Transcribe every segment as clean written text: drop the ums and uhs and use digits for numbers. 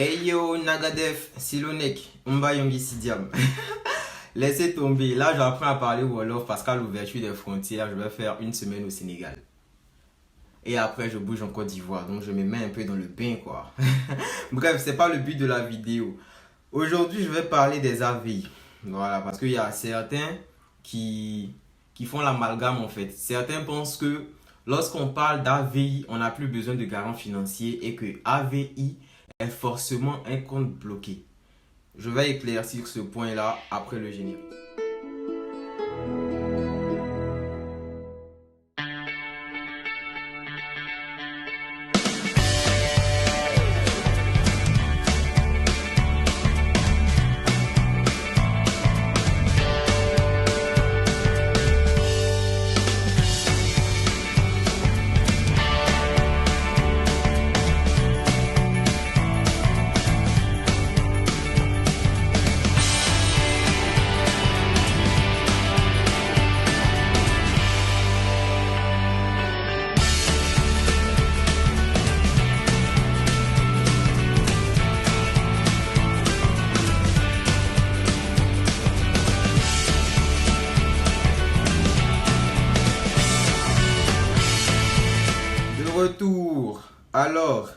Hey yo, Nagadef, Silonek, Mba Yongi Sidiam. Laissez tomber. Là, j'apprends à parler Wolof parce qu'à l'ouverture des frontières, je vais faire une semaine au Sénégal. Et après, je bouge en Côte d'Ivoire. Donc, je me mets un peu dans le bain, quoi. Bref, c'est pas le but de la vidéo. Aujourd'hui, je vais parler des AVI. Voilà, parce qu'il y a certains qui font l'amalgame, en fait. Certains pensent que lorsqu'on parle d'AVI, on n'a plus besoin de garant financier et que AVI est forcément un compte bloqué. Je vais éclaircir ce point-là après le générique. Retour. Alors,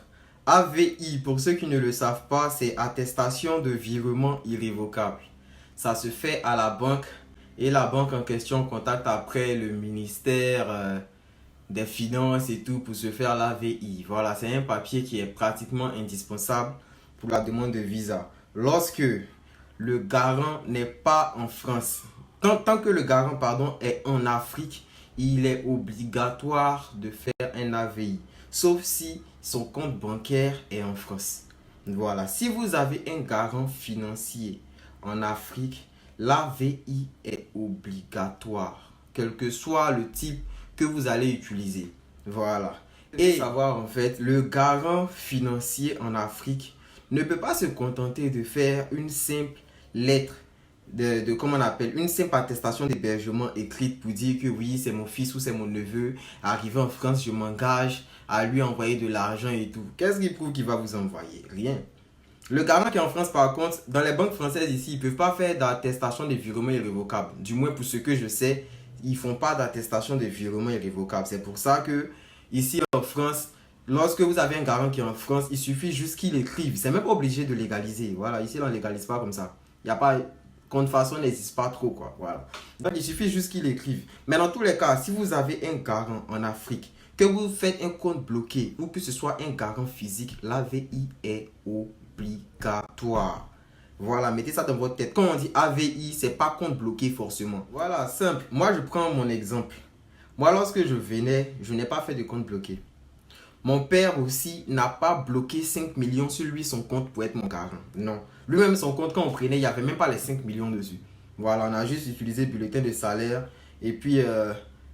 AVI, pour ceux qui ne le savent pas, c'est attestation de virement irrévocable. Ça se fait à la banque et la banque en question contacte après le ministère des Finances et tout pour se faire l'AVI. Voilà, c'est un papier qui est pratiquement indispensable pour la demande de visa. Lorsque le garant n'est pas en France, tant que le garant est en Afrique, il est obligatoire de faire un AVI, sauf si son compte bancaire est en France. Voilà, si vous avez un garant financier en Afrique, l'AVI est obligatoire, quel que soit le type que vous allez utiliser. Voilà. Et savoir en fait, le garant financier en Afrique ne peut pas se contenter de faire une simple lettre comment on appelle, une simple attestation d'hébergement écrite pour dire que oui, c'est mon fils ou c'est mon neveu, arrivé en France, je m'engage à lui envoyer de l'argent et tout. Qu'est-ce qui prouve qu'il va vous envoyer? Rien. Le garant qui est en France, par contre, dans les banques françaises ici, ils ne peuvent pas faire d'attestation de virement irrévocable. Du moins, pour ce que je sais, ils ne font pas d'attestation de virement irrévocable. C'est pour ça que ici en France, lorsque vous avez un garant qui est en France, il suffit juste qu'il écrive. C'est même pas obligé de légaliser. Voilà, ici on ne légalise pas comme ça. Il n'y a pas... Contrefaçon n'existe pas trop, quoi. Voilà. Donc, il suffit juste qu'il écrive. Mais dans tous les cas, si vous avez un garant en Afrique, que vous faites un compte bloqué ou que ce soit un garant physique, l'AVI est obligatoire. Voilà, mettez ça dans votre tête. Quand on dit AVI, c'est pas compte bloqué forcément. Voilà, simple. Moi, je prends mon exemple. Moi, lorsque je venais, je n'ai pas fait de compte bloqué. Mon père aussi n'a pas bloqué 5 millions sur lui, son compte pour être mon garant. Non. Lui-même, son compte, quand on prenait, il n'y avait même pas les 5 millions dessus. Voilà, on a juste utilisé le bulletin de salaire. Et puis,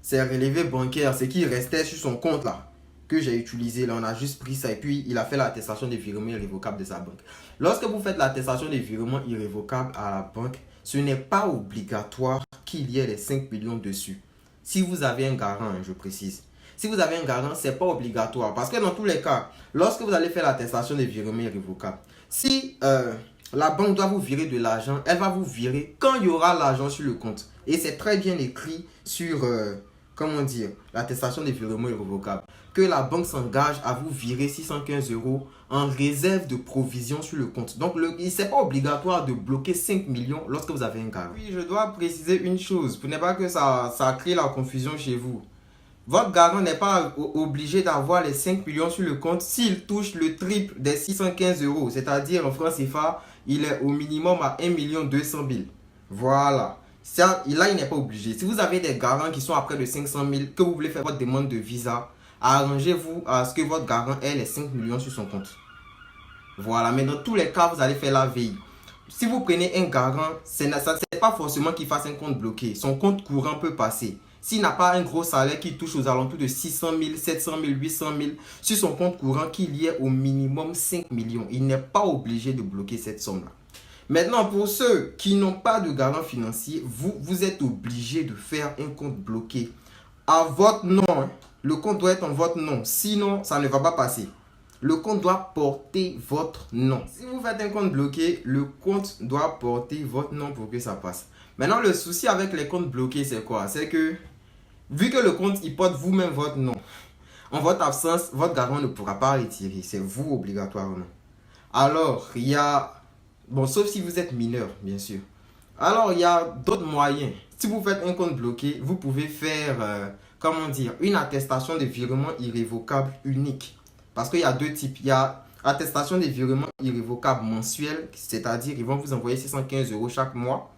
c'est relevé bancaire, ce qui restait sur son compte là, que j'ai utilisé. Là, on a juste pris ça. Et puis, il a fait l'attestation de virement irrévocable de sa banque. Lorsque vous faites l'attestation de virement irrévocable à la banque, ce n'est pas obligatoire qu'il y ait les 5 millions dessus. Si vous avez un garant, je précise. Si vous avez un garant, ce n'est pas obligatoire. Parce que dans tous les cas, lorsque vous allez faire l'attestation de virement irrévocable, si la banque doit vous virer de l'argent, elle va vous virer quand il y aura l'argent sur le compte. Et c'est très bien écrit sur, comment dire, l'attestation de virement irrévocable, que la banque s'engage à vous virer 615 € en réserve de provision sur le compte. Donc, ce n'est pas obligatoire de bloquer 5 millions lorsque vous avez un garant. Oui, je dois préciser une chose, pour ne pas que ça crée la confusion chez vous. Votre garant n'est pas obligé d'avoir les 5 millions sur le compte s'il touche le triple des 615 €. C'est-à-dire en francs CFA, il est au minimum à 1 200 000. Voilà. Ça, là, il n'est pas obligé. Si vous avez des garants qui sont à près de 500 000, que vous voulez faire votre demande de visa, arrangez-vous à ce que votre garant ait les 5 millions sur son compte. Voilà. Mais dans tous les cas, vous allez faire l'AVI. Si vous prenez un garant, ce n'est pas forcément qu'il fasse un compte bloqué. Son compte courant peut passer. S'il n'a pas un gros salaire qui touche aux alentours de 600 000, 700 000, 800 000, sur son compte courant qu'il y ait au minimum 5 millions, il n'est pas obligé de bloquer cette somme-là. Maintenant, pour ceux qui n'ont pas de garant financier, vous êtes obligé de faire un compte bloqué à votre nom. Le compte doit être en votre nom, sinon ça ne va pas passer. Le compte doit porter votre nom. Si vous faites un compte bloqué, le compte doit porter votre nom pour que ça passe. Maintenant, le souci avec les comptes bloqués, c'est quoi? C'est que, vu que le compte, il porte vous-même votre nom, en votre absence, votre garant ne pourra pas retirer. C'est vous obligatoirement. Alors, il y a... Bon, sauf si vous êtes mineur, bien sûr. Alors, il y a d'autres moyens. Si vous faites un compte bloqué, vous pouvez faire, comment dire, une attestation de virement irrévocable unique. Parce qu'il y a deux types. Il y a attestation de virement irrévocable mensuel, c'est-à-dire ils vont vous envoyer 615 € chaque mois.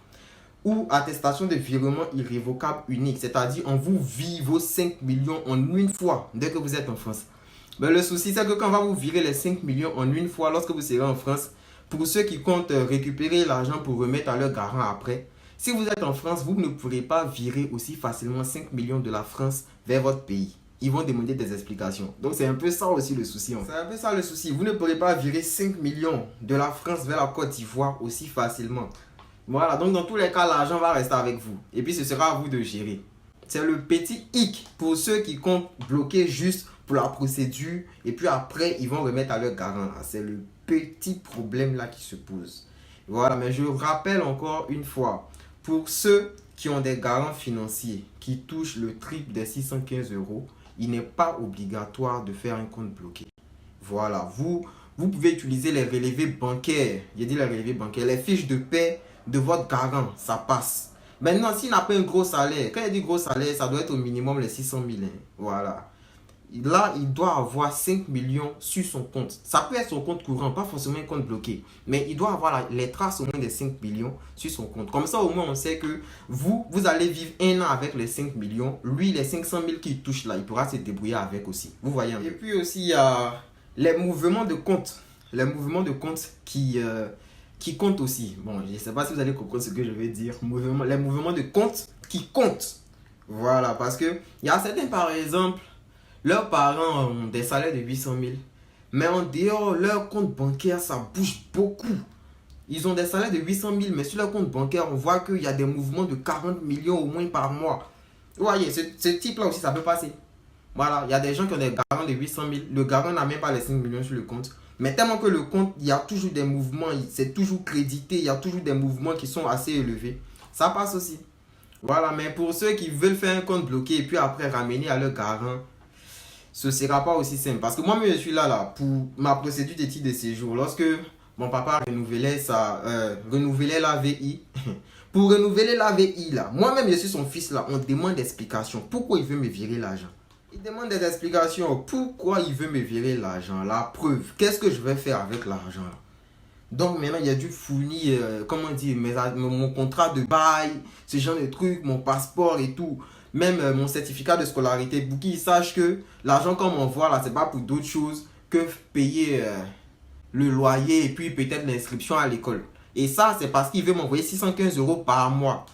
Ou attestation de virement irrévocable unique, c'est-à-dire on vous vire vos 5 millions en une fois dès que vous êtes en France. Mais le souci, c'est que quand on va vous virer les 5 millions en une fois lorsque vous serez en France, pour ceux qui comptent récupérer l'argent pour remettre à leur garant après, si vous êtes en France, vous ne pourrez pas virer aussi facilement 5 millions de la France vers votre pays. Ils vont demander des explications. Donc c'est un peu ça aussi le souci. C'est un peu ça le souci. Vous ne pourrez pas virer 5 millions de la France vers la Côte d'Ivoire aussi facilement. Voilà, donc dans tous les cas, l'argent va rester avec vous. Et puis ce sera à vous de gérer. C'est le petit hic pour ceux qui comptent bloquer juste pour la procédure. Et puis après, ils vont remettre à leur garant. C'est le petit problème là qui se pose. Voilà, mais je rappelle encore une fois, pour ceux qui ont des garants financiers qui touchent le triple des 615 €, il n'est pas obligatoire de faire un compte bloqué. Voilà, vous pouvez utiliser les relevés bancaires. J'ai dit les relevés bancaires, les fiches de paie de votre garant, ça passe. Maintenant, s'il n'a pas un gros salaire, quand il dit gros salaire, ça doit être au minimum les 600 000. Voilà. Là, il doit avoir 5 millions sur son compte. Ça peut être son compte courant, pas forcément un compte bloqué. Mais il doit avoir les traces au moins des 5 millions sur son compte. Comme ça, au moins, on sait que vous allez vivre un an avec les 5 millions. Lui, les 500 000 qu'il touche là, il pourra se débrouiller avec aussi. Vous voyez. Et puis aussi, il y a les mouvements de compte. Les mouvements de compte qui comptent aussi. Bon, je ne sais pas si vous allez comprendre ce que je vais dire. Les mouvements de compte qui comptent. Voilà, parce que il y a certains, par exemple, leurs parents ont des salaires de 800 000. Mais en dehors, leur compte bancaire, ça bouge beaucoup. Ils ont des salaires de 800 000, mais sur leur compte bancaire, on voit qu'il y a des mouvements de 40 millions au moins par mois. Vous voyez, ce type-là aussi, ça peut passer. Voilà, il y a des gens qui ont des garants de 800 000. Le garant n'a même pas les 5 millions sur le compte. Mais tellement que le compte, il y a toujours des mouvements, c'est toujours crédité, il y a toujours des mouvements qui sont assez élevés. Ça passe aussi. Voilà, mais pour ceux qui veulent faire un compte bloqué et puis après ramener à leur garant, ce ne sera pas aussi simple. Parce que moi-même, je suis là pour ma procédure de titre de séjour. Lorsque mon papa renouvelait l'AVI, pour renouveler l'AVI, là, moi-même, je suis son fils, là, on demande des explications. Pourquoi il veut me virer l'argent? Il demande des explications. Pourquoi il veut me virer l'argent? La preuve. Qu'est-ce que je vais faire avec l'argent? Donc maintenant, il a dû fournir, comment dire, mon contrat de bail, ce genre de trucs, mon passeport et tout. Même mon certificat de scolarité, pour qu'ils sachent que l'argent qu'on m'envoie là, c'est pas pour d'autres choses que payer le loyer et puis peut-être l'inscription à l'école. Et ça, c'est parce qu'il veut m'envoyer 615 € par mois.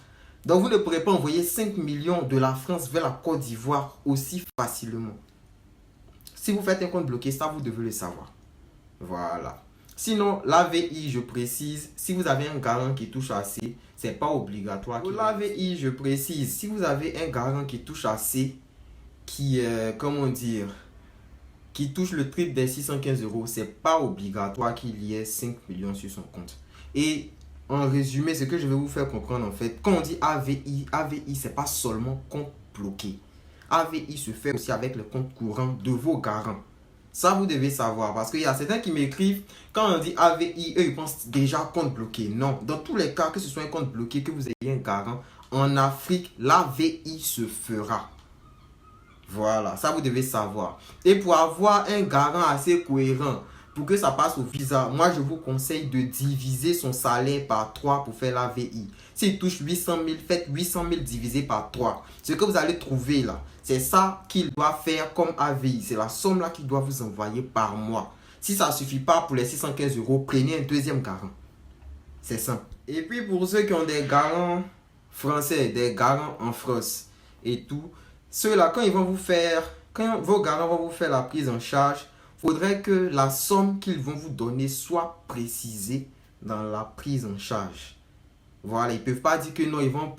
Donc vous ne pourrez pas envoyer 5 millions de la France vers la Côte d'Ivoire aussi facilement. Si vous faites un compte bloqué, ça vous devez le savoir. Voilà. Sinon, l'AVI, je précise, si vous avez un garant qui touche assez, c'est pas obligatoire. Pour l'AVI, je précise, si vous avez un garant qui touche assez, qui touche le triple des 615 €, c'est pas obligatoire qu'il y ait 5 millions sur son compte. Et en résumé, ce que je vais vous faire comprendre en fait, quand on dit AVI, c'est pas seulement compte bloqué. AVI se fait aussi avec le compte courant de vos garants. Ça, vous devez savoir. Parce qu'il y a certains qui m'écrivent, quand on dit AVI, eux, ils pensent déjà compte bloqué. Non. Dans tous les cas, que ce soit un compte bloqué, que vous ayez un garant, en Afrique, l'AVI se fera. Voilà. Ça, vous devez savoir. Et pour avoir un garant assez cohérent, pour que ça passe au visa, moi, je vous conseille de diviser son salaire par 3 pour faire l'AVI. S'il touche 800 000, faites 800 000 divisé par 3. Ce que vous allez trouver là, c'est ça qu'il doit faire comme AVI. C'est la somme là qu'il doit vous envoyer par mois. Si ça ne suffit pas pour les 615 €, prenez un deuxième garant. C'est simple. Et puis pour ceux qui ont des garants français, des garants en France et tout, ceux-là, quand vos garants vont vous faire la prise en charge, il faudrait que la somme qu'ils vont vous donner soit précisée dans la prise en charge. Voilà, ils ne peuvent pas dire que non, ils vont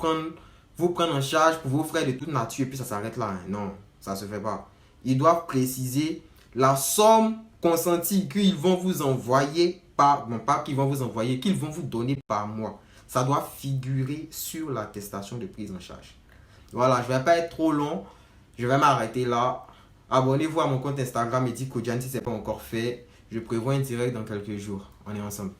vous prendre en charge pour vos frais de toute nature et puis ça s'arrête là. Non, ça ne se fait pas. Ils doivent préciser la somme consenti qu'ils vont vous envoyer pas qu'ils vont vous envoyer, qu'ils vont vous donner par mois. Ça doit figurer sur l'attestation de prise en charge. Voilà, je ne vais pas être trop long. Je vais m'arrêter là. Abonnez-vous à mon compte Instagram Mehdi Kodjan si ce n'est pas encore fait. Je prévois un direct dans quelques jours. On est ensemble.